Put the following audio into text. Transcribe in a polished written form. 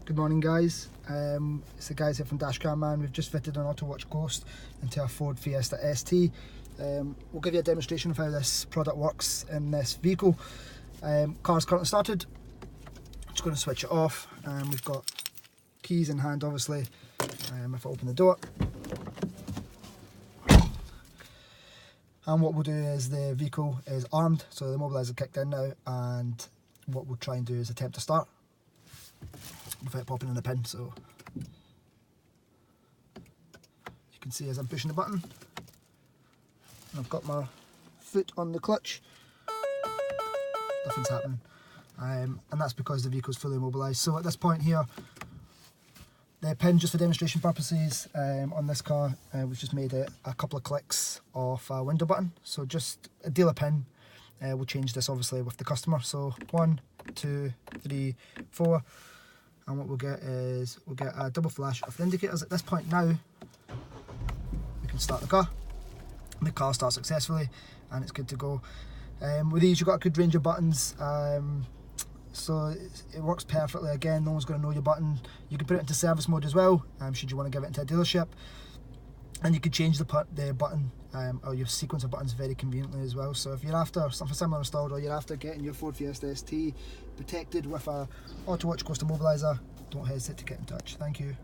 Good morning, guys. It's the guys here from Dashcam Man. We've just fitted an Autowatch Ghost into a Ford Fiesta ST. We'll give you a demonstration of how this product works in this vehicle. Car's currently started. Just going to switch it off. We've got keys in hand, obviously. If I open the door. And what we'll do is the vehicle is armed, so the immobiliser kicked in now, and what we'll try and do is attempt to start without popping in the pin. So you can see as I'm pushing the button, I've got my foot on the clutch, nothing's happening, and that's because the vehicle's fully immobilised. So at this point here, the pin, just for demonstration purposes, on this car, we've just made it a couple of clicks off a window button. So just a dealer pin. We'll change this obviously with the customer. So 1, 2, 3, 4. And what we'll get is, we'll get a double flash of the indicators. At this point now, we can start the car. The car starts successfully and it's good to go. With these, you've got a good range of buttons. So it works perfectly. Again, no one's going to know your button. You can put it into service mode as well, should you want to give it into a dealership. And you can change the button or your sequence of buttons very conveniently as well. So if you're after something similar installed, or you're after getting your Ford Fiesta ST protected with a Autowatch Ghost Immobiliser, don't hesitate to get in touch. Thank you.